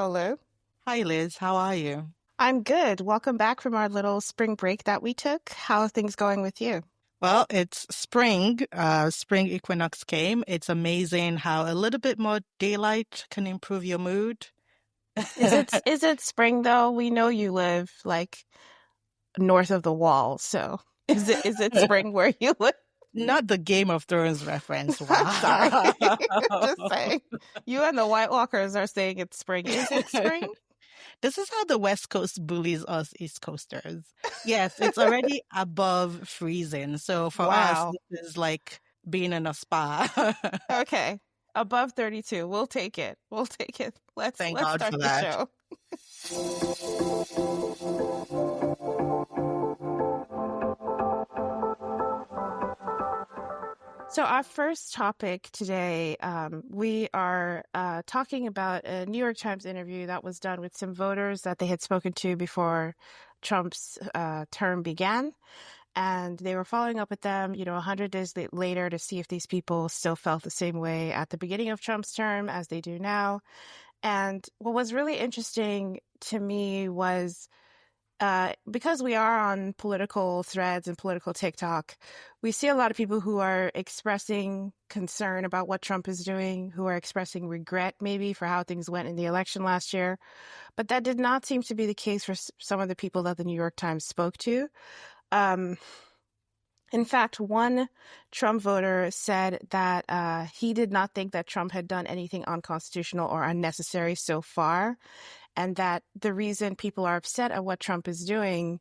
Olu. Hi, Liz. How are you? I'm good. Welcome back from our little spring break that we took. How are things going with you? Well, it's spring. Spring equinox came. It's amazing how a little bit more daylight can improve your mood. Is it spring though? We know you live like north of the wall, so is it spring where you live? Not the Game of Thrones reference. Sorry. Wow. Just saying. You and the White Walkers are saying it's spring. Is it spring? This is how the West Coast bullies us East Coasters. Yes, it's already above freezing. So for us, Wow. this is like being in a spa. Okay. Above 32. We'll take it. We'll take it. Let's Thank let's God for start the that. show. So, our first topic today, we are talking about a New York Times interview that was done with some voters that they had spoken to before Trump's term began. And they were following up with them, 100 days later to see if these people still felt the same way at the beginning of Trump's term as they do now. And what was really interesting to me was because we are on political threads and political TikTok, we see a lot of people who are expressing concern about what Trump is doing, who are expressing regret maybe for how things went in the election last year. But that did not seem to be the case for some of the people that the New York Times spoke to. Um, in fact, one Trump voter said that he did not think that Trump had done anything unconstitutional or unnecessary so far, and that the reason people are upset at what Trump is doing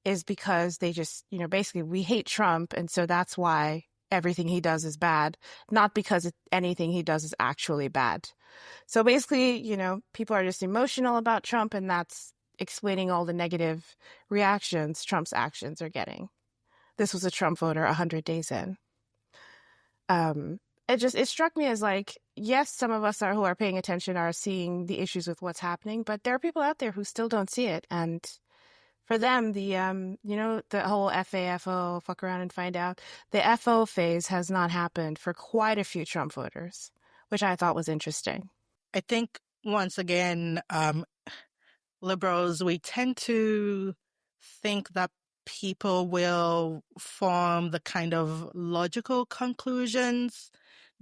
is because they just, basically we hate Trump, and so that's why everything he does is bad, not because anything he does is actually bad. So basically, people are just emotional about Trump, and that's explaining all the negative reactions Trump's actions are getting. This was a Trump voter 100 days in. It struck me as like, yes, some of us who are paying attention are seeing the issues with what's happening, but there are people out there who still don't see it. And for them, the whole FAFO, fuck around and find out, the FO phase has not happened for quite a few Trump voters, which I thought was interesting. I think once again, liberals, we tend to think that people will form the kind of logical conclusions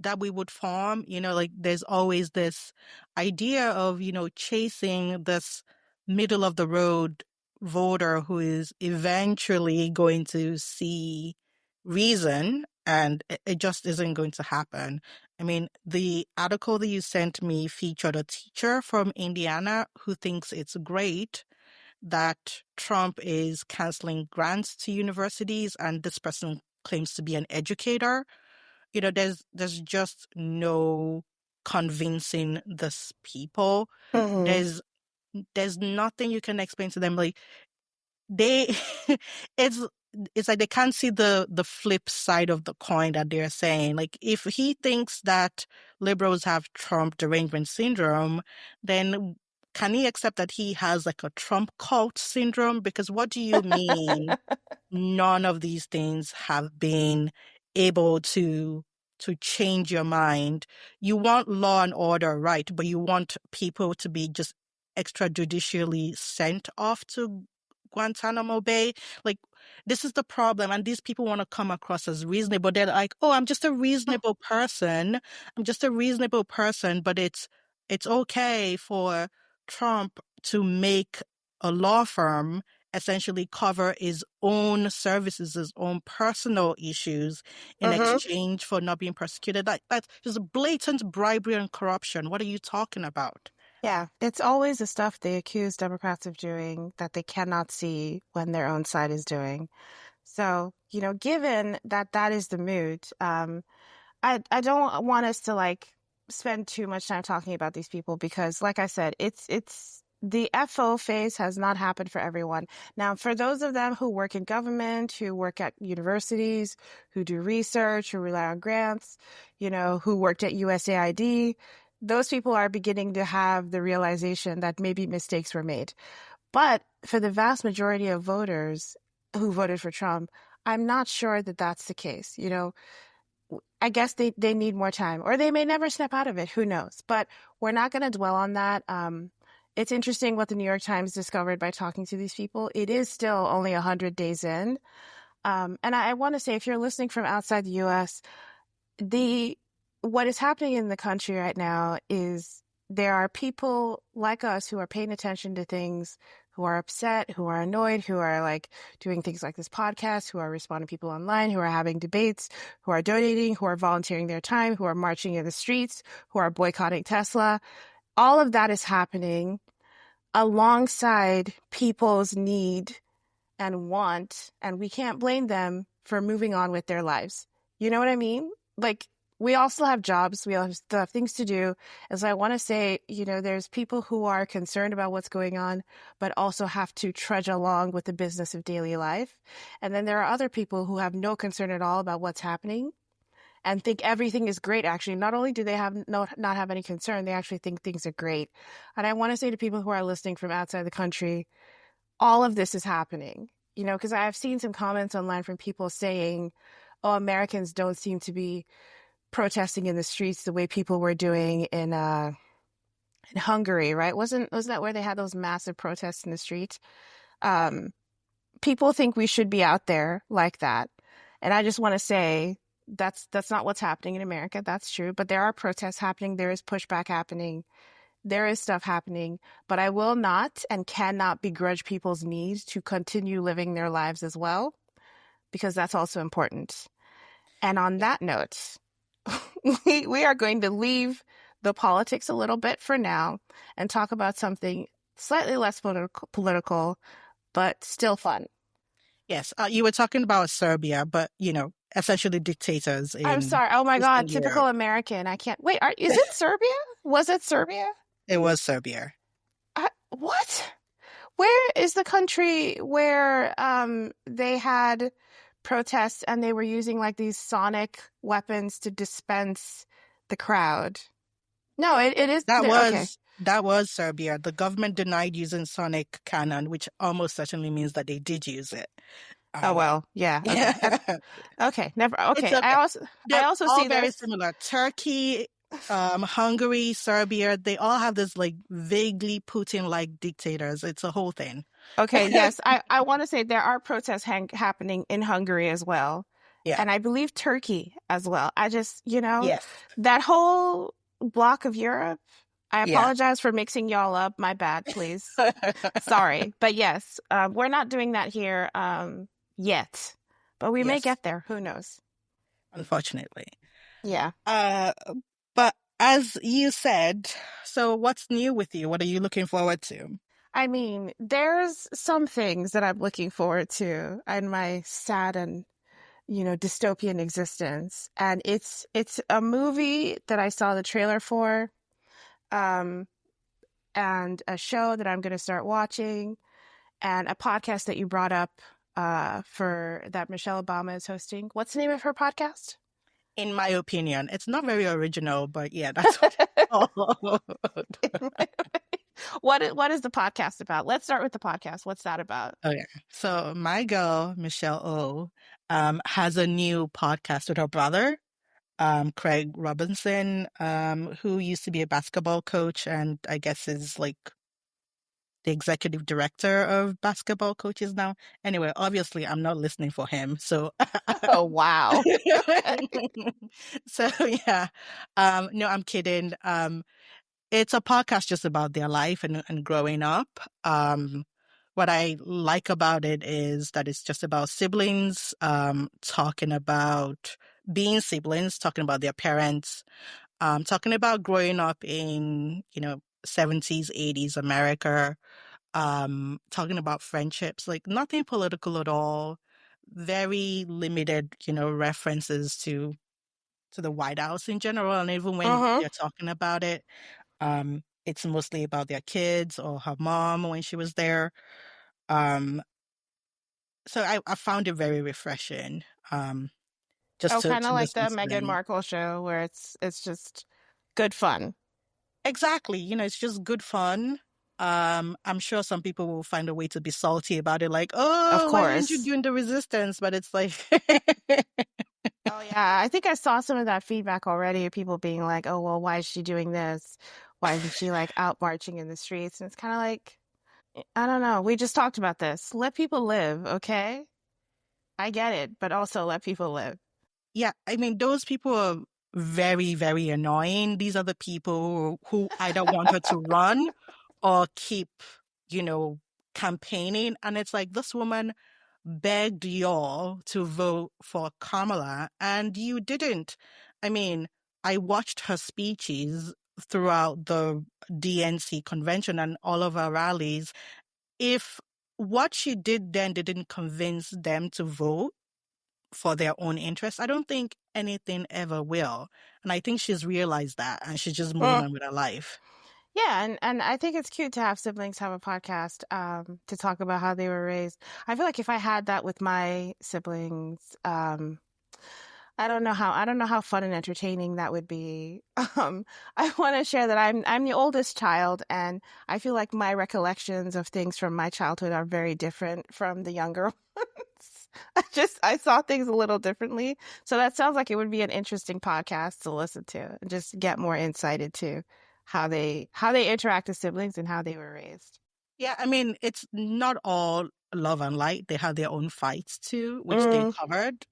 that we would form. Like there's always this idea of, chasing this middle of the road voter who is eventually going to see reason, and it just isn't going to happen. I mean, the article that you sent me featured a teacher from Indiana who thinks it's great that Trump is canceling grants to universities, and this person claims to be an educator. There's just no convincing these people. Mm-hmm. There's nothing you can explain to them. Like they it's it's like they can't see the flip side of the coin that they're saying. Like if he thinks that liberals have Trump derangement syndrome, then can he accept that he has like a Trump cult syndrome? Because what do you mean none of these things have been able to change your mind? You want law and order, right? But you want people to be just extrajudicially sent off to Guantanamo Bay. Like, this is the problem. And these people want to come across as reasonable. They're like, oh, I'm just a reasonable person. I'm just a reasonable person. But it's okay for Trump to make a law firm essentially cover his own services, his own personal issues in Mm-hmm. exchange for not being persecuted. That's just blatant bribery and corruption. What are you talking about? Yeah, it's always the stuff they accuse Democrats of doing that they cannot see when their own side is doing. So, given that that is the mood, I don't want us to like spend too much time talking about these people because, like I said, it's the FO phase has not happened for everyone. Now, for those of them who work in government, who work at universities, who do research, who rely on grants, who worked at USAID, those people are beginning to have the realization that maybe mistakes were made. But for the vast majority of voters who voted for Trump, I'm not sure that that's the case. I guess they need more time, or they may never snap out of it. Who knows? But we're not going to dwell on that. it's interesting what the New York Times discovered by talking to these people. It is still only 100 days in. And I want to say, if you're listening from outside the US, the what is happening in the country right now is there are people like us who are paying attention to things, who are upset, who are annoyed, who are like doing things like this podcast, who are responding to people online, who are having debates, who are donating, who are volunteering their time, who are marching in the streets, who are boycotting Tesla. All of that is happening alongside people's need and want, and we can't blame them for moving on with their lives. You know what I mean? Like, we all still have jobs, we all still have things to do. As I want to say, there's people who are concerned about what's going on, but also have to trudge along with the business of daily life. And then there are other people who have no concern at all about what's happening and think everything is great. Actually, not only do they not have any concern, they actually think things are great. And I want to say to people who are listening from outside the country, all of this is happening, because I've seen some comments online from people saying, oh, Americans don't seem to be protesting in the streets the way people were doing in Hungary, right? Wasn't that where they had those massive protests in the streets? People think we should be out there like that. And I just want to say that's not what's happening in America. That's true. But there are protests happening. There is pushback happening. There is stuff happening, but I will not and cannot begrudge people's need to continue living their lives as well, because that's also important. And on that note, we are going to leave the politics a little bit for now and talk about something slightly less political, but still fun. Yes, you were talking about Serbia, but, essentially dictators I'm in sorry. Oh my Eastern God, typical Europe. American. I can't wait. Is it Serbia? Was it Serbia? It was Serbia. What? Where is the country where they had protests and they were using like these sonic weapons to dispense the crowd? No, it is okay. That was Serbia. The government denied using sonic cannon, which almost certainly means that they did use it. Oh well, yeah, okay. Okay, never It's okay. okay. I They're also all see very this. similar. Turkey, Hungary, Serbia, they all have this like vaguely Putin-like dictators. It's a whole thing. Okay, yes, I want to say there are protests happening in Hungary as well, Yeah. and I believe Turkey as well. I just, Yes. that whole block of Europe. I Yeah. apologize for mixing y'all up. My bad, please. Sorry, but yes, we're not doing that here yet, but we may Yes. get there. Who knows? Unfortunately. Yeah. But as you said, so what's new with you? What are you looking forward to? I mean, there's some things that I'm looking forward to in my sad and, dystopian existence. And it's a movie that I saw the trailer for, um, and a show that I'm going to start watching, and a podcast that you brought up for that Michelle Obama is hosting. What's the name of her podcast? In my opinion, it's not very original, but yeah, that's what it's called. What is the podcast about? Let's start with the podcast. What's that about? Okay. So my girl, Michelle O, has a new podcast with her brother, Craig Robinson, who used to be a basketball coach and I guess is like the executive director of basketball coaches now. Anyway, obviously I'm not listening for him. So Oh, wow. so yeah. No, I'm kidding. It's a podcast just about their life and growing up. What I like about it is that it's just about siblings, talking about being siblings, talking about their parents, talking about growing up in, 70s, 80s America, talking about friendships, like nothing political at all, very limited, references to the White House in general. And even when Mm-hmm. they're talking about it, it's mostly about their kids or her mom when she was there. So I found it very refreshing, just Oh, to kind of like listen the to Meghan them. Markle show where it's just good fun. Exactly. It's just good fun. I'm sure some people will find a way to be salty about it, like, Of oh, why didn't you course. join the resistance? But it's like, Oh yeah, I think I saw some of that feedback already. People being like, "Oh well, why is she doing this? Why isn't she like out marching in the streets? And it's kind of like, I don't know. We just talked about this. Let people live, okay? I get it, but also let people live. Yeah, I mean, those people are very, very annoying. These are the people who either want her to run or keep, you know, campaigning. And it's like this woman begged y'all to vote for Kamala, and you didn't. I mean, I watched her speeches throughout the DNC convention and all of her rallies. If what she did then didn't convince them to vote for their own interests, I don't think anything ever will. And I think she's realized that and she's just moving Mm. on with her life. Yeah, and I think it's cute to have siblings have a podcast to talk about how they were raised. I feel like if I had that with my siblings, I don't know how fun and entertaining that would be. I want to share that I'm the oldest child, and I feel like my recollections of things from my childhood are very different from the younger ones. I saw things a little differently. So that sounds like it would be an interesting podcast to listen to and just get more insight into how they interact as siblings and how they were raised. Yeah, I mean, it's not all love and light. They have their own fights too, which they Mm, covered.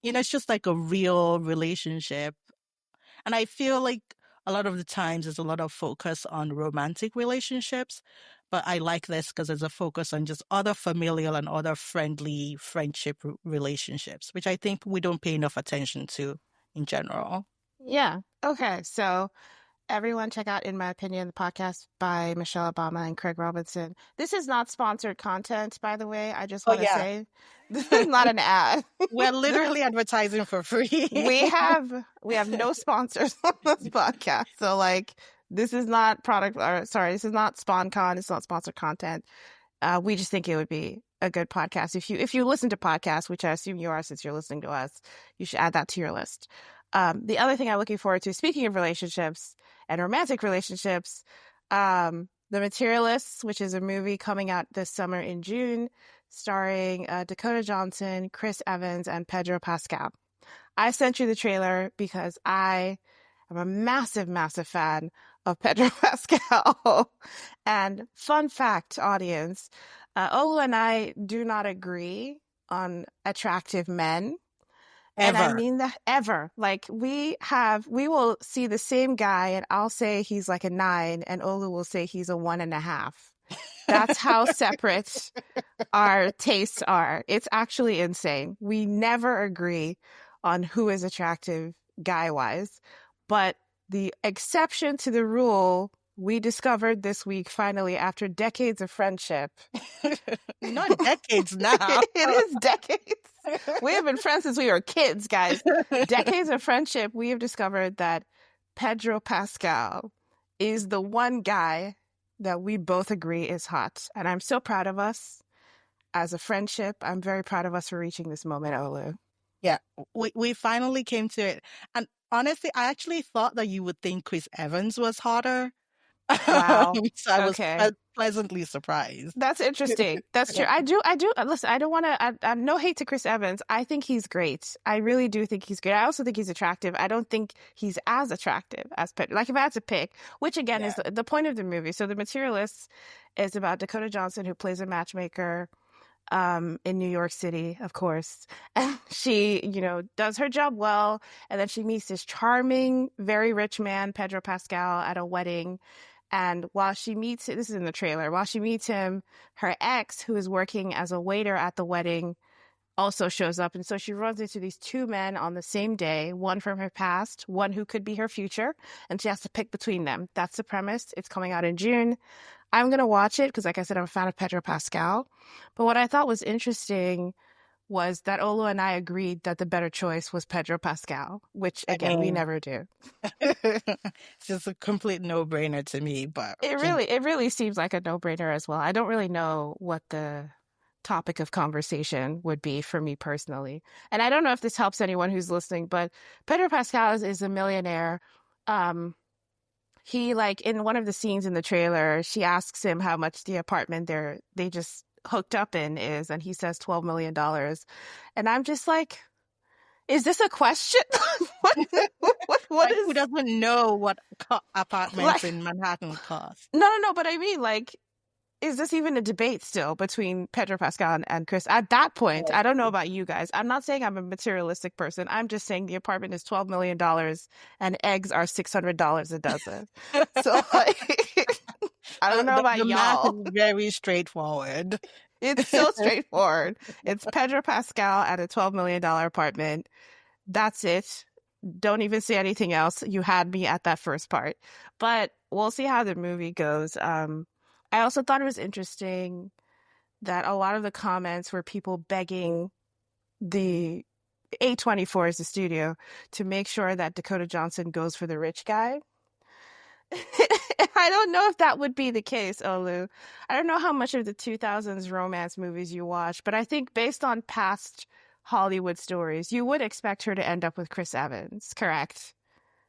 It's just like a real relationship. And I feel like a lot of the times there's a lot of focus on romantic relationships, but I like this because there's a focus on just other familial and other friendly friendship relationships, which I think we don't pay enough attention to in general. yeah. Okay. So everyone, check out, in my opinion, the podcast by Michelle Obama and Craig Robinson. This is not sponsored content, by the way. I just Oh, want to yeah. say this is not an ad. We're This, literally advertising for free. we have no sponsors on this podcast. So like this is not product or sorry, this is not SponCon, it's not sponsored content. We just think it would be a good podcast. If you listen to podcasts, which I assume you are since you're listening to us, you should add that to your list. The other thing I'm looking forward to, speaking of relationships and romantic relationships, The Materialists, which is a movie coming out this summer in June, starring Dakota Johnson, Chris Evans, and Pedro Pascal. I sent you the trailer because I am a massive, massive fan of Pedro Pascal. And fun fact, audience, Olu and I do not agree on attractive men. And I Ever. mean that ever. Like we will see the same guy and I'll say he's like a 9 and Olu will say he's a 1.5. That's how separate our tastes are. It's actually insane. We never agree on who is attractive guy wise. But the exception to the rule we discovered this week, finally, after decades of friendship. Not decades now. It is decades. We have been friends since we were kids, guys. Decades of friendship, we have discovered that Pedro Pascal is the one guy that we both agree is hot. And I'm so proud of us as a friendship. I'm very proud of us for reaching this moment, Olu. Yeah, we finally came to it. And honestly, I actually thought that you would think Chris Evans was hotter. Wow. So I was Okay. pleasantly surprised. That's interesting. That's true. I do. Listen, I don't want to, I'm no hate to Chris Evans. I think he's great. I really do think he's great. I also think he's attractive. I don't think he's as attractive as Pedro. Like if I had to pick, which again is Yeah. the point of the movie. So The Materialists is about Dakota Johnson, who plays a matchmaker in New York City, of course. And she, does her job well. And then she meets this charming, very rich man, Pedro Pascal, at a wedding. And while she meets, this is in the trailer, while she meets him, her ex, who is working as a waiter at the wedding, also shows up. And so she runs into these two men on the same day, one from her past, one who could be her future. And she has to pick between them. That's the premise. It's coming out in June. I'm going to watch it because, like I said, I'm a fan of Pedro Pascal. But what I thought was interesting was that Olu and I agreed that the better choice was Pedro Pascal, which, I again, we mean, never do. it's just a complete no-brainer to me, but just It really seems like a no-brainer as well. I don't really know what the topic of conversation would be for me personally. And I don't know if this helps anyone who's listening, but Pedro Pascal is a millionaire. Um, he like in one of the scenes in the trailer, she asks him how much the apartment they just hooked up in is, and he says $12 million. And I'm just like, Is this a question? what, what Like, who is doesn't know what apartments like? in Manhattan cost? No. But I mean, like, is this even a debate still between Pedro Pascal and Chris? At that point, I don't know about you guys. I'm not saying I'm a materialistic person. I'm just saying the apartment is $12 million and eggs are $600 a dozen. So, like, I don't know about The math is y'all. very straightforward. It's so straightforward. It's Pedro Pascal at a $12 million apartment. That's it. Don't even say anything else. You had me at that first part. But we'll see how the movie goes. I also thought it was interesting that a lot of the comments were people begging the A24 as the studio to make sure that Dakota Johnson goes for the rich guy. I don't know if that would be the case, Olu. I don't know how much of the 2000s romance movies you watch, but I think based on past Hollywood stories, you would expect her to end up with Chris Evans, correct?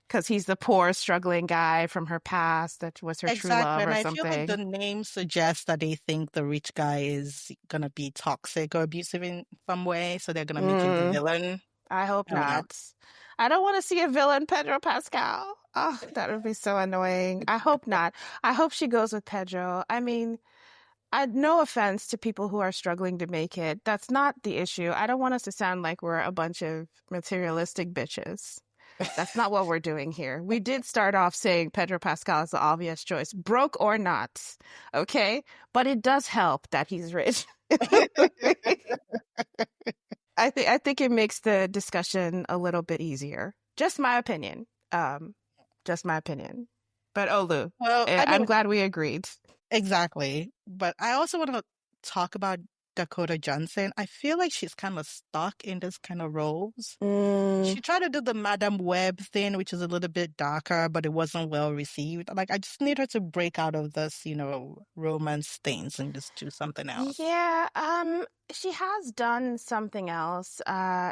Because he's the poor, struggling guy from her past that was her true Exactly. love And or I feel like the something. name suggests that they think the rich guy is gonna be toxic or abusive in some way, so they're gonna make him the Mm, villain. I hope I don't know. not. I don't want to see a villain, Pedro Pascal. Oh, that would be so annoying. I hope not. I hope she goes with Pedro. I mean, no offense to people who are struggling to make it. That's not the issue. I don't want us to sound like we're a bunch of materialistic bitches. That's not what we're doing here. We did start off saying Pedro Pascal is the obvious choice, broke or not. Okay? But it does help that he's rich. I think it makes the discussion a little bit easier. Just my opinion. Um, just my opinion. But Olu, Well, I I'm mean, glad we agreed. exactly. But I also want to talk about Dakota Johnson. I feel like she's kind of stuck in this kind of roles. Mm, She tried to do the Madam Web thing, which is a little bit darker, but it wasn't well received. Like, I just need her to break out of this, romance things and just do something else. yeah, she has done something else.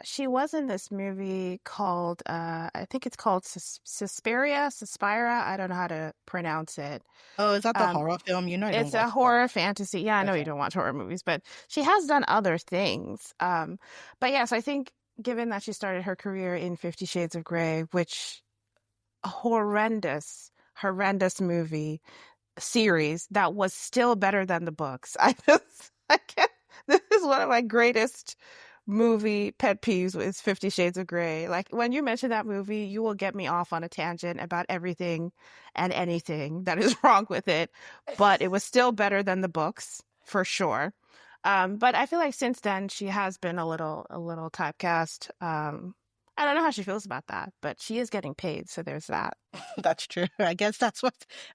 She was in this movie called, I think it's called Suspiria. I don't know how to pronounce it. Oh, is that the Um, horror film? I don't it's a watch horror. horror fantasy. Yeah, I know you Okay. don't watch horror movies, but she has done other things. But yes, I think given that she started her career in 50 Shades of Grey, which a horrendous movie series that was still better than the books. I can't, this is one of my greatest movie pet peeves is 50 Shades of Grey. Like when you mention that movie, you will get me off on a tangent about everything and anything that is wrong with it, but it was still better than the books for sure. But I feel like since then she has been a little typecast. I don't know how she feels about that, but she is getting paid, so there's that. That's true. I guess that's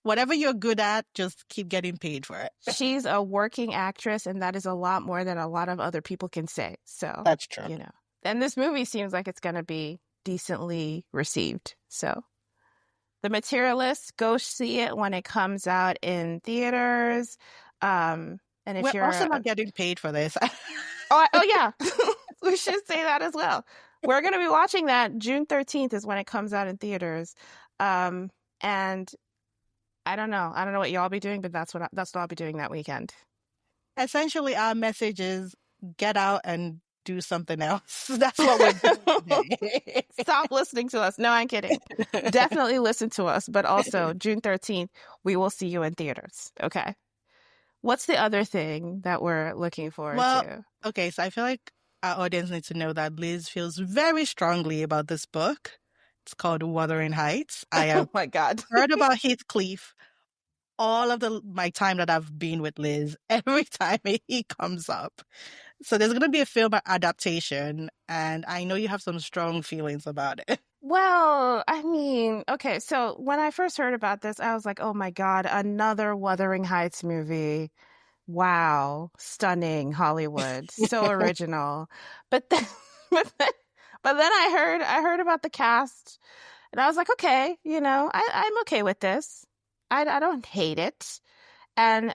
whatever you're good at, just keep getting paid for it. She's a working actress, and that is a lot more than a lot of other people can say. So, That's true. you know, and this movie seems like it's going to be decently received. So, The Materialists, go see it when it comes out in theaters. And if We're you're, also not getting paid for this. oh yeah, we should say that as well. We're going to be watching that June 13th is when it comes out in theaters. And I don't know. I don't know what y'all be doing, but that's what I'll be doing that weekend. Essentially, our message is get out and do something else. That's what we're doing today. Stop listening to us. No, I'm kidding. Definitely listen to us, but also June 13th, we will see you in theaters. Okay. What's the other thing that we're looking forward Well, to? okay, so I feel like our audience needs to know that Liz feels very strongly about this book. It's called Wuthering Heights. I Oh have my God. heard about Heathcliff all of my time that I've been with Liz. Every time he comes up. So there's going to be a film adaptation, and I know you have some strong feelings about it. Well, I mean, okay, so when I first heard about this, I was like, oh my God, another Wuthering Heights movie. Wow, stunning Hollywood, so original. But then, but then, but then I heard about the cast, and I was like, okay, I'm okay with this. I don't hate it, and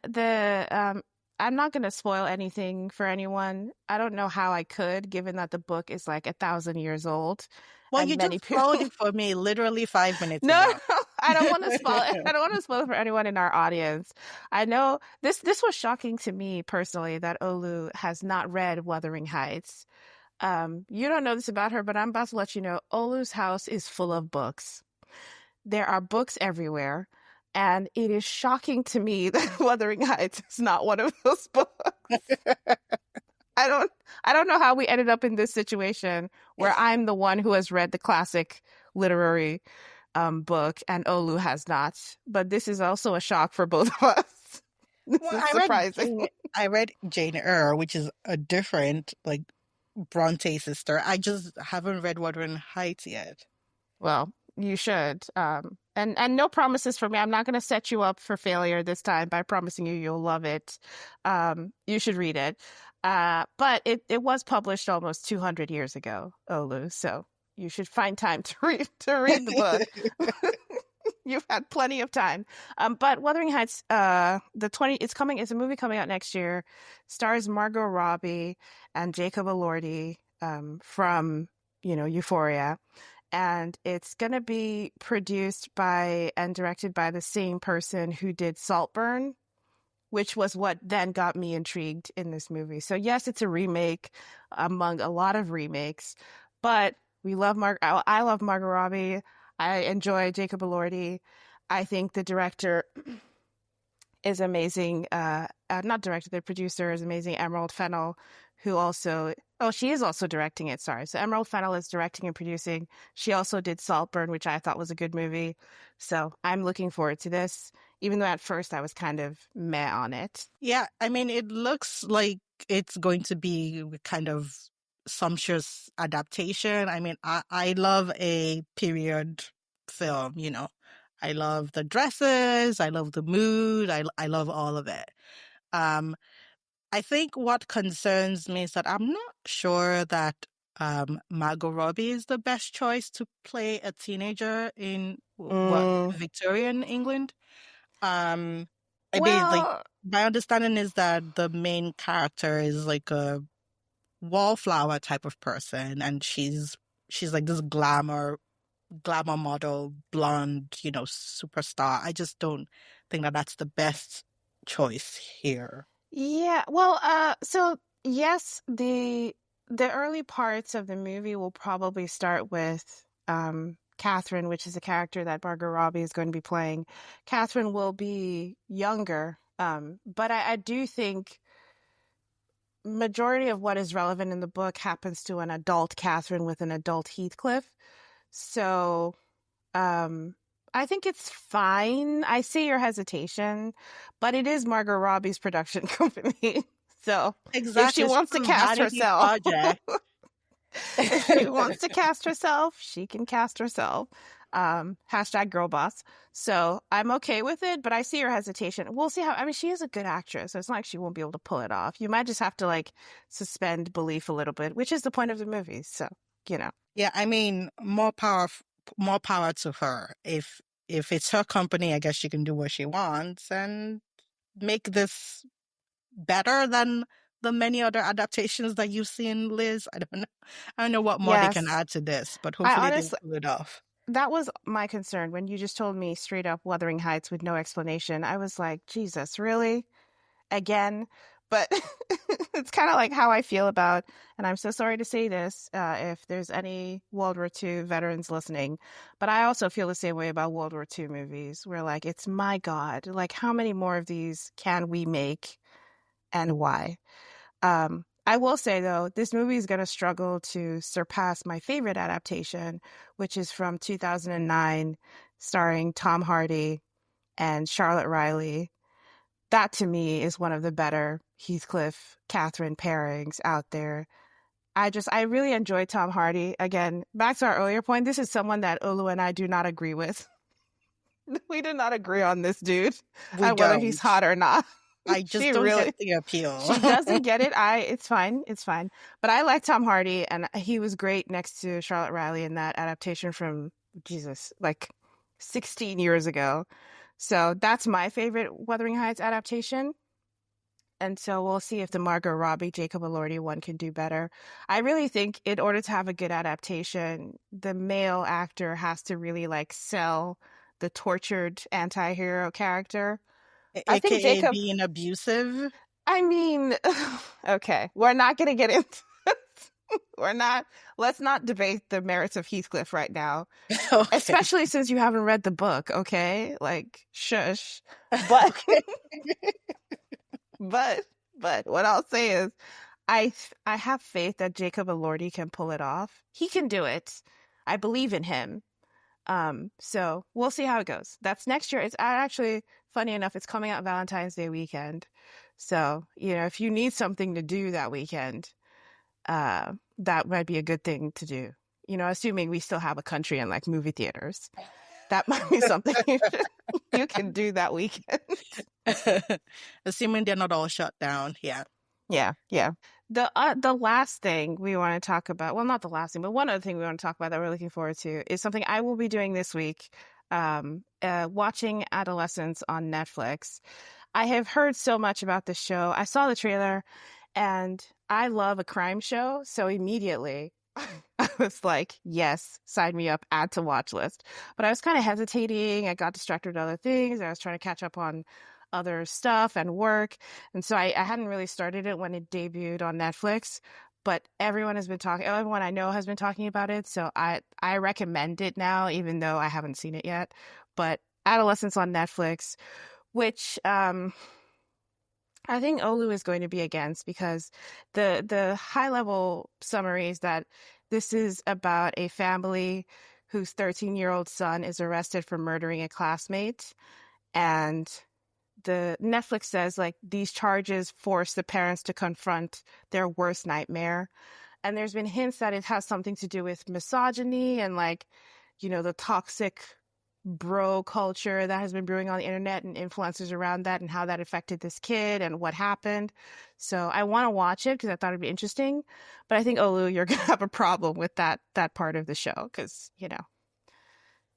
I'm not gonna spoil anything for anyone. I don't know how I could, given that the book is like 1,000 years old, Well, and you many just people. spoiled it for me literally 5 minutes No, ago. no, I don't want to spoil it. I don't want to spoil it for anyone in our audience. I know this was shocking to me personally that Olu has not read Wuthering Heights. You don't know this about her, but I'm about to let you know. Olu's house is full of books. There are books everywhere, and it is shocking to me that Wuthering Heights is not one of those books. I don't I don't know how we ended up in this situation where I'm the one who has read the classic literary book and Olu has not. But this is also a shock for both of us. This Well, is surprising. I read Jane Eyre, which is a different like Bronte sister. I just haven't read Wuthering Heights yet. Well, you should. And no promises for me. I'm not going to set you up for failure this time by promising you you'll love it. You should read it. But it was published almost 200 years ago, Olu. So you should find time to read the book. You've had plenty of time. But Wuthering Heights, it's a movie coming out next year. Stars Margot Robbie and Jacob Elordi from, Euphoria. And it's going to be produced by and directed by the same person who did Saltburn, which was what then got me intrigued in this movie. So yes, it's a remake among a lot of remakes, but I love Margot Robbie. I enjoy Jacob Elordi. I think the director is amazing. Not director, the producer is amazing. Emerald Fennell, who also, she is also directing it. Sorry. So Emerald Fennell is directing and producing. She also did Saltburn, which I thought was a good movie. So I'm looking forward to this, even though at first I was kind of meh on it. Yeah, I mean, it looks like it's going to be kind of sumptuous adaptation. I mean, I love a period film, you know. I love the dresses, I love the mood, I love all of it. Um, I think what concerns me is that I'm not sure that Margot Robbie is the best choice to play a teenager in Mm, Victorian England. Um, I mean, like well, my understanding is that the main character is like a wallflower type of person, and she's like this glamour model, blonde, you know, superstar. I just don't think that that's the best choice here. yeah. So yes, the early parts of the movie will probably start with Catherine, which is a character that Margot Robbie is going to be playing. Catherine will be younger, but I do think majority of what is relevant in the book happens to an adult Catherine with an adult Heathcliff. So I think it's fine. I see your hesitation, but it is Margot Robbie's production company. So if she Exactly, it's wants just to a cast vanity herself, project. if she wants to cast herself, she can cast herself. Hashtag girl boss. So I'm okay with it, but I see your hesitation. We'll see I mean, she is a good actress, so it's not like she won't be able to pull it off. You might just have to like suspend belief a little bit, which is the point of the movie. So, you know. Yeah, I mean, more power to her. If it's her company, I guess she can do what she wants and make this better than the many other adaptations that you've seen, Liz. I don't know. I don't know what more they can Yes. add to this, but I hopefully they'll honestly pull it off. That was my concern when you just told me straight up Wuthering Heights with no explanation. I was like, Jesus, really? Again? But it's kind of like how I feel about, and I'm so sorry to say this, if there's any World War II veterans listening, but I also feel the same way about World War II movies, where like, it's my God, like, how many more of these can we make and why? I will say though, this movie is going to struggle to surpass my favorite adaptation, which is from 2009, starring Tom Hardy and Charlotte Riley. That to me is one of the better Heathcliff Catherine pairings out there. I really enjoy Tom Hardy. Again, back to our earlier point, this is someone that Olu and I do not agree with. We do not agree on this dude We and whether he's don't. hot or not. I She just don't get really the appeal. She doesn't get it. It's fine. It's fine. But I like Tom Hardy, and he was great next to Charlotte Riley in that adaptation from Jesus, like 16 years ago. So that's my favorite Wuthering Heights adaptation. And so we'll see if the Margot Robbie, Jacob Elordi one can do better. I really think in order to have a good adaptation, the male actor has to really like sell the tortured anti-hero character. I think AKA Jacob being abusive. I mean, okay, we're not going to get into this. We're not, let's not debate the merits of Heathcliff right now, Okay. especially since you haven't read the book, okay? Like, shush. But, Okay. but, but what I'll say is, I have faith that Jacob Elordi can pull it off. He can do it. I believe in him. So we'll see how it goes. That's next year. It's actually funny enough, it's coming out Valentine's Day weekend. So, if you need something to do that weekend, that might be a good thing to do. Assuming we still have a country and like movie theaters. That might be something you can do that weekend. Assuming they're not all shut down. Yeah. Yeah, yeah. The last thing we want to talk about, well, not the last thing, but one other thing we want to talk about that we're looking forward to is something I will be doing this week, watching Adolescence on Netflix. I have heard so much about this show. I saw the trailer, and I love a crime show, so immediately I was like, yes, sign me up, add to watch list. But I was kind of hesitating. I got distracted with other things. I was trying to catch up on other stuff and work. And so I hadn't really started it when it debuted on Netflix. But everyone I know has been talking about it. So I recommend it now, even though I haven't seen it yet. But Adolescence on Netflix, which I think Olu is going to be against, because the high level summary is that this is about a family whose 13-year-old son is arrested for murdering a classmate, and the Netflix says like these charges force the parents to confront their worst nightmare. And there's been hints that it has something to do with misogyny and like, the toxic bro culture that has been brewing on the internet and influencers around that and how that affected this kid and what happened. So I want to watch it because I thought it'd be interesting. But I think, Olu, you're going to have a problem with that part of the show because, it's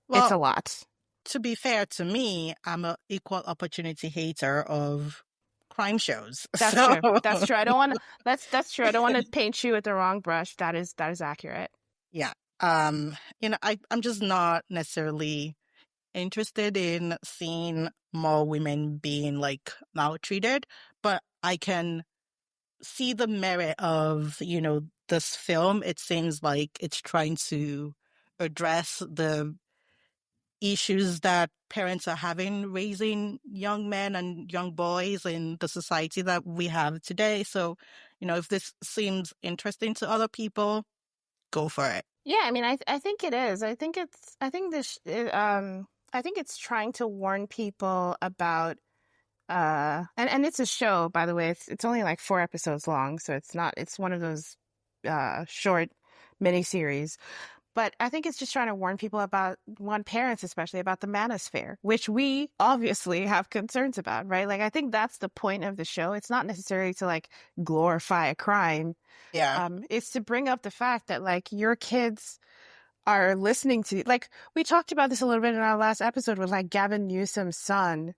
Well, a lot. to be fair to me, I'm an equal opportunity hater of crime shows. That's So true. That's true. I don't want to. That's true. I don't want to paint you with the wrong brush. That is accurate. yeah. I'm just not necessarily interested in seeing more women being like maltreated, but I can see the merit of, this film. It seems like it's trying to address the issues that parents are having raising young men and young boys in the society that we have today. So, if this seems interesting to other people, go for it. Yeah, I mean, I think it is. I think it's trying to warn people about and it's a show, by the way. It's only like 4 episodes long, so it's one of those short miniseries. But I think it's just trying to warn people about, parents especially, about the manosphere, which we obviously have concerns about, right? Like, I think that's the point of the show. It's not necessarily to like glorify a crime. Yeah. It's to bring up the fact that like your kids are listening to, like, we talked about this a little bit in our last episode with like Gavin Newsom's son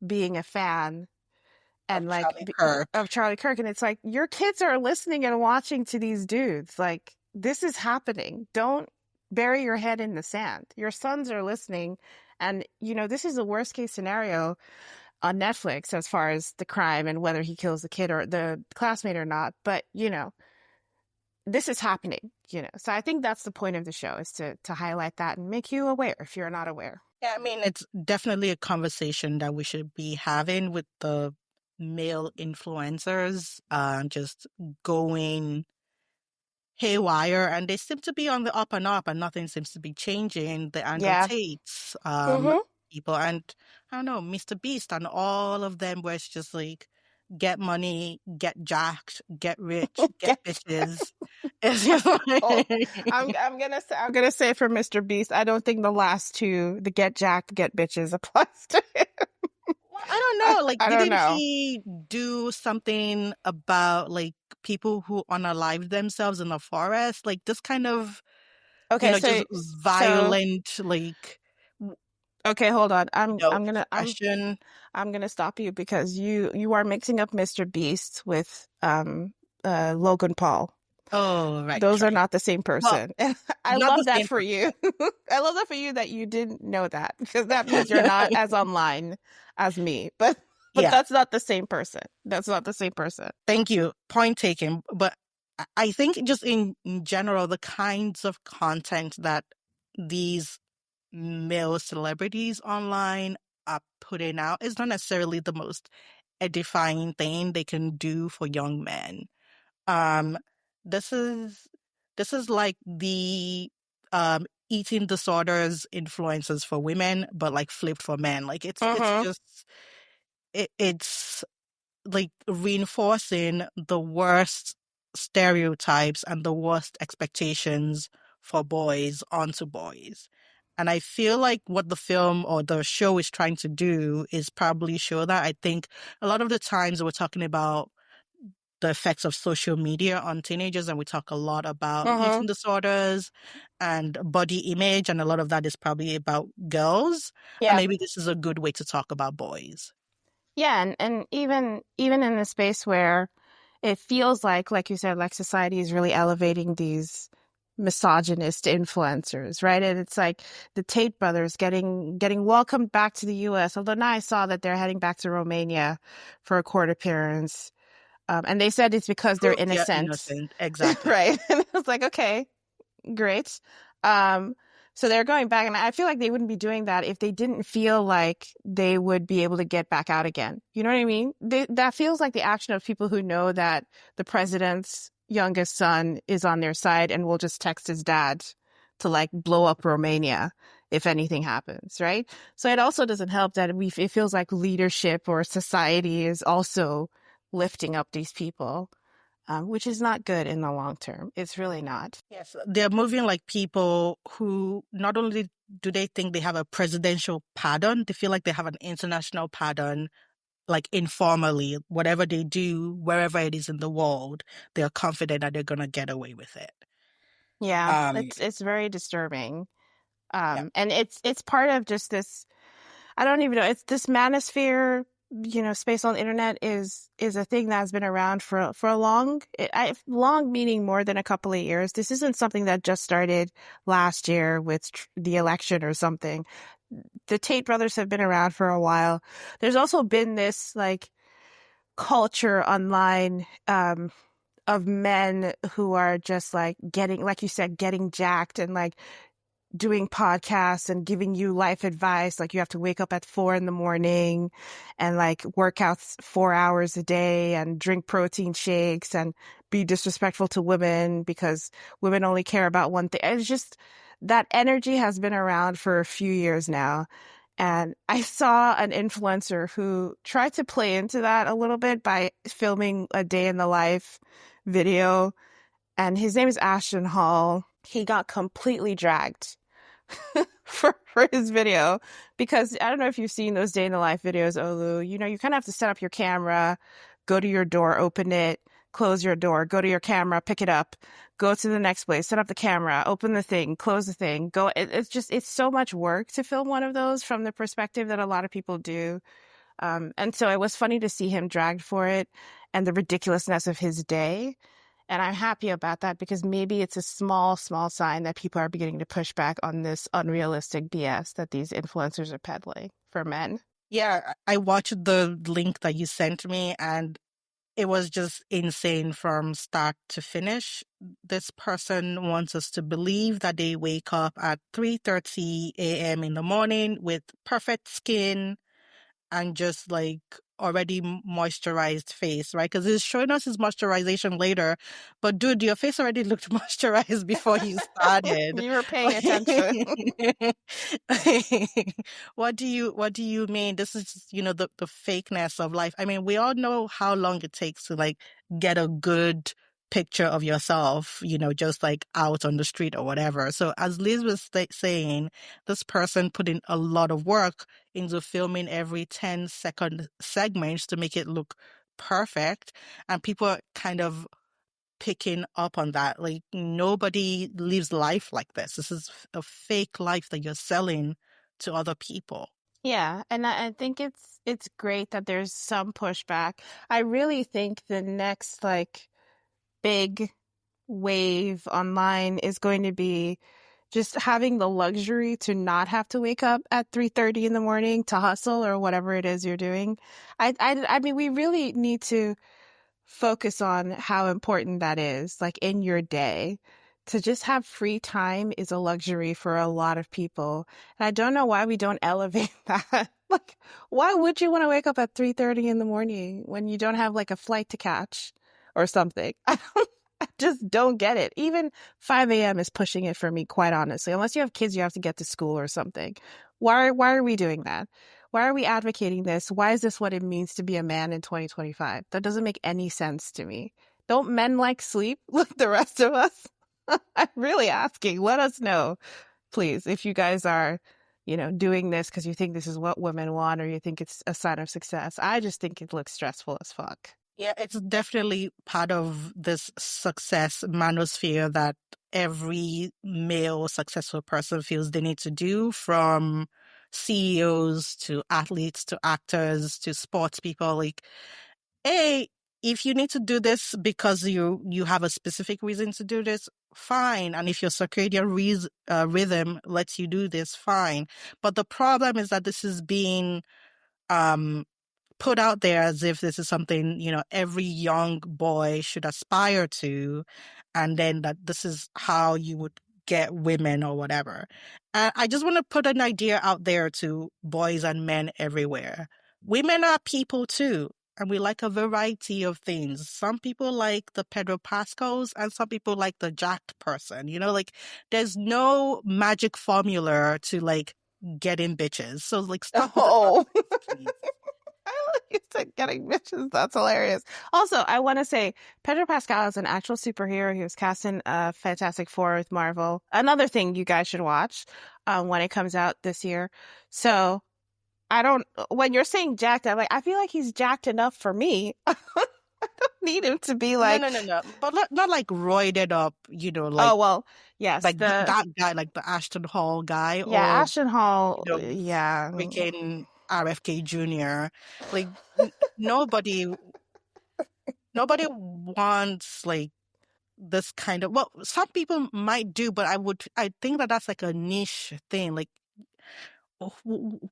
being a fan Of and like Charlie Kirk. of Charlie Kirk, and it's like your kids are listening and watching to these dudes. Like, this is happening. Don't bury your head in the sand. Your sons are listening, and this is the worst case scenario on Netflix as far as the crime and whether he kills the kid or the classmate or not. But this is happening. So I think that's the point of the show, is to highlight that and make you aware if you're not aware. Yeah, I mean, it's definitely a conversation that we should be having with the male influencers, just going haywire, and they seem to be on the up and up, and nothing seems to be changing. The Andrew Yeah. Tates, Mm-hmm. people, and I don't know, Mr. Beast, and all of them, where it's just like, get money, get jacked, get rich, get bitches. It's just Oh, like, I'm gonna say for Mr. Beast, I don't think the last two, the get jacked, get bitches, applies to him. I don't know. Like, I don't didn't know. he do something about like people who unalive themselves in the forest? Like this kind of, Okay, just so violent, like, okay, hold on. expression. I'm gonna stop you because you are mixing up Mr. Beast with Logan Paul. Oh, right, Those are right. not the same Well, person. I not love the that same for person. you. I love that for you that you didn't know that, because that means you're not as online as me. But Yeah, that's not the same person. That's not the same person. thank you. Point taken. But I think just in general, the kinds of content that these male celebrities online are putting out is not necessarily the most edifying thing they can do for young men. Um, this is this is like the eating disorders influences for women, but like flipped for men. Like it's Mm-hmm. just it's like reinforcing the worst stereotypes and the worst expectations for boys onto boys. And I feel like what the film or the show is trying to do is probably show that. I think a lot of the times we're talking about the effects of social media on teenagers, and we talk a lot about Mm-hmm. eating disorders and body image, and a lot of that is probably about girls. And Yeah. maybe this is a good way to talk about boys. Yeah, and even in the space where it feels like you said, like society is really elevating these misogynist influencers, right? And it's like the Tate brothers getting welcomed back to the US. Although now I saw that they're heading back to Romania for a court appearance. And they said it's because they're Prove their innocent, innocence. Exactly. right? And I was like, okay, great. Um, so they're going back, and I feel like they wouldn't be doing that if they didn't feel like they would be able to get back out again. You know what I mean? That feels like the action of people who know that the president's youngest son is on their side and will just text his dad to like blow up Romania if anything happens, right? So it also doesn't help that it feels like leadership or society is also lifting up these people, which is not good in the long term. It's really not. Yes, they're moving like people who not only do they think they have a presidential pardon, they feel like they have an international pardon, like informally, whatever they do, wherever it is in the world, they're confident that they're gonna get away with it. Yeah, Um, it's very disturbing. yeah. And it's part of just this, I don't even know, it's this manosphere, space on the internet is a thing that has been around for a long meaning more than a couple of years. This isn't something that just started last year with the election or something. The Tate brothers have been around for a while. There's also been this like culture online of men who are just like getting, like you said, getting jacked and like doing podcasts and giving you life advice. Like you have to wake up at 4 a.m. and like work out 4 hours a day and drink protein shakes and be disrespectful to women because women only care about one thing. It's just that energy has been around for a few years now. And I saw an influencer who tried to play into that a little bit by filming a day in the life video. And his name is Ashton Hall. He got completely dragged for his video because I don't know if you've seen those day in the life videos, Olu. You kind of have to set up your camera, go to your door, open it, close your door, go to your camera, pick it up, go to the next place, set up the camera, open the thing, close the thing, go. It's so much work to film one of those from the perspective that a lot of people do. And so it was funny to see him dragged for it and the ridiculousness of his day. And I'm happy about that because maybe it's a small, small sign that people are beginning to push back on this unrealistic BS that these influencers are peddling for men. Yeah, I watched the link that you sent me and it was just insane from start to finish. This person wants us to believe that they wake up at 3:30 a.m. in the morning with perfect skin, and just like already moisturized face, right? Because it's showing us his moisturization later. But dude, your face already looked moisturized before you started. You were paying attention. What do you mean? This is, the fakeness of life. I mean, we all know how long it takes to like get a good picture of yourself, just like out on the street or whatever. So as Liz was saying, this person put in a lot of work into filming every 10-second segments to make it look perfect. And people are kind of picking up on that. Like nobody lives life like this. This is a fake life that you're selling to other people. Yeah, and I think it's great that there's some pushback. I really think the next like big wave online is going to be just having the luxury to not have to wake up at 3:30 in the morning to hustle or whatever it is you're doing. I mean, we really need to focus on how important that is, like in your day. To just have free time is a luxury for a lot of people. And I don't know why we don't elevate that. Like, why would you want to wake up at 3:30 in the morning when you don't have like a flight to catch or something? I just don't get it. Even 5 a.m. is pushing it for me, quite honestly. Unless you have kids, you have to get to school or something. Why are we doing that? Why are we advocating this? Why is this what it means to be a man in 2025? That doesn't make any sense to me. Don't men like sleep like the rest of us? I'm really asking. Let us know, please, if you guys are, doing this because you think this is what women want or you think it's a sign of success. I just think it looks stressful as fuck. Yeah, it's definitely part of this success manosphere that every male successful person feels they need to do, from CEOs to athletes to actors to sports people. Like, hey, if you need to do this because you have a specific reason to do this, fine. And if your circadian rhythm lets you do this, fine. But the problem is that this is being um put out there as if this is something, every young boy should aspire to, and then that this is how you would get women or whatever. And I just want to put an idea out there to boys and men everywhere. Women are people too, and we like a variety of things. Some people like the Pedro Pascals, and some people like the jacked person. Like, there's no magic formula to like getting bitches. So like, stop with the Oh. nonsense, please. I like you said getting bitches. That's hilarious. Also, I want to say Pedro Pascal is an actual superhero. He was cast in Fantastic Four with Marvel. Another thing you guys should watch when it comes out this year. So I don't. When you're saying jacked, I'm like, I feel like he's jacked enough for me. I don't need him to be No, like, no, no, no. But not like roided up, oh well, yes, that guy, like the Ashton Hall guy, yeah, or Ashton Hall, you know, yeah. freaking RFK Jr. Like, nobody, nobody wants like this kind of. Well, some people might do, but I think that that's like a niche thing. Like,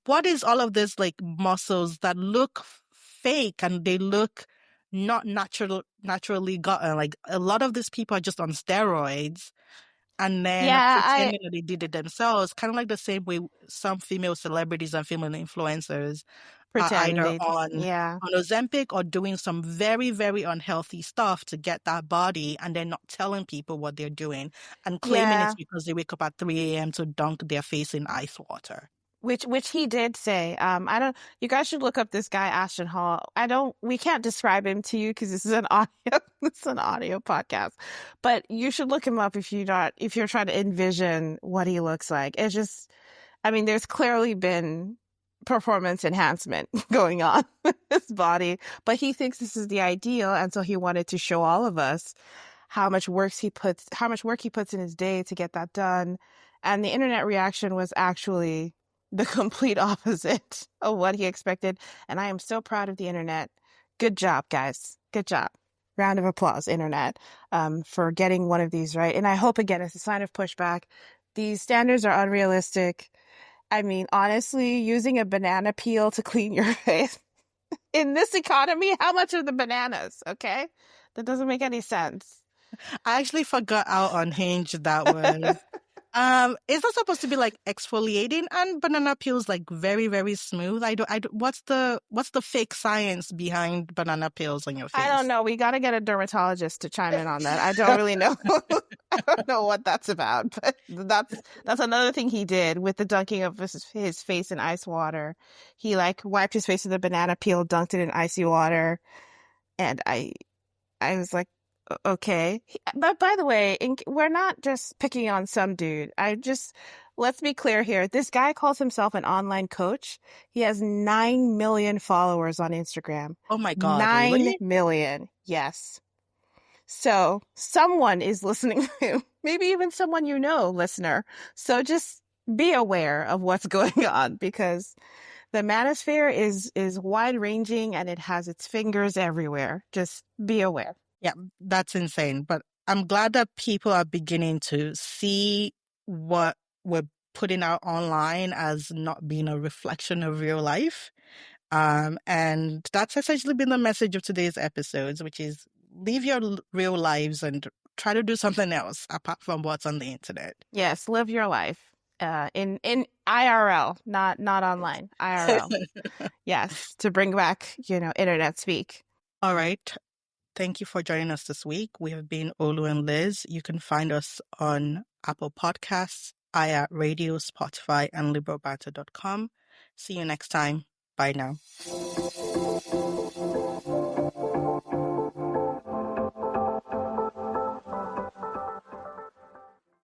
what is all of this like muscles that look fake and they look not naturally gotten? Like, a lot of these people are just on steroids and then Yeah, I pretending that they did it themselves, kind of like the same way some female celebrities and female influencers are pretend either they, yeah. on Ozempic or doing some very, very unhealthy stuff to get that body, and then not telling people what they're doing and claiming it's Yeah, because they wake up at 3 a.m. to dunk their face in ice water. which he did say. I don't. You guys should look up this guy Ashton Hall. I don't. We can't describe him to you because this is an audio. This is an audio podcast, but you should look him up if you're trying to envision what he looks like. It's just. I mean, there's clearly been performance enhancement going on with his body, but he thinks this is the ideal, and so he wanted to show all of us how much work he puts in his day to get that done. And the internet reaction was actually the complete opposite of what he expected. And I am so proud of the internet. Good job, guys. Good job. Round of applause, internet, for getting one of these right. And I hope, again, it's a sign of pushback. These standards are unrealistic. I mean, honestly, using a banana peel to clean your face in this economy, how much are the bananas? Okay. That doesn't make any sense. I actually forgot how unhinged that was. Is that supposed to be like exfoliating? And banana peels like very, very smooth. What's the fake science behind banana peels on your I don't face? know. We got to get a dermatologist to chime in on that. I don't really know. I don't know what that's about, but that's another thing he did with the dunking of his face in ice water. He like wiped his face with a banana peel, dunked it in icy water, and I was like, okay. But by the way, we're not just picking on some dude. Let's be clear here. This guy calls himself an online coach. He has 9 million followers on Instagram. Oh my God, 9 really? million. Yes. So someone is listening to him. Maybe even someone you know, listener. So just be aware of what's going on, because the manosphere is wide ranging and it has its fingers everywhere. Just be aware. Yeah, that's insane. But I'm glad that people are beginning to see what we're putting out online as not being a reflection of real life. And that's essentially been the message of today's episodes, which is live your real lives and try to do something else apart from what's on the internet. Yes, live your life in IRL, not online, IRL. Yes, to bring back, internet speak. All right. Thank you for joining us this week. We have been Olu and Liz. You can find us on Apple Podcasts, iHeartRadio, Spotify, and liberalbanter.com. See you next time. Bye now.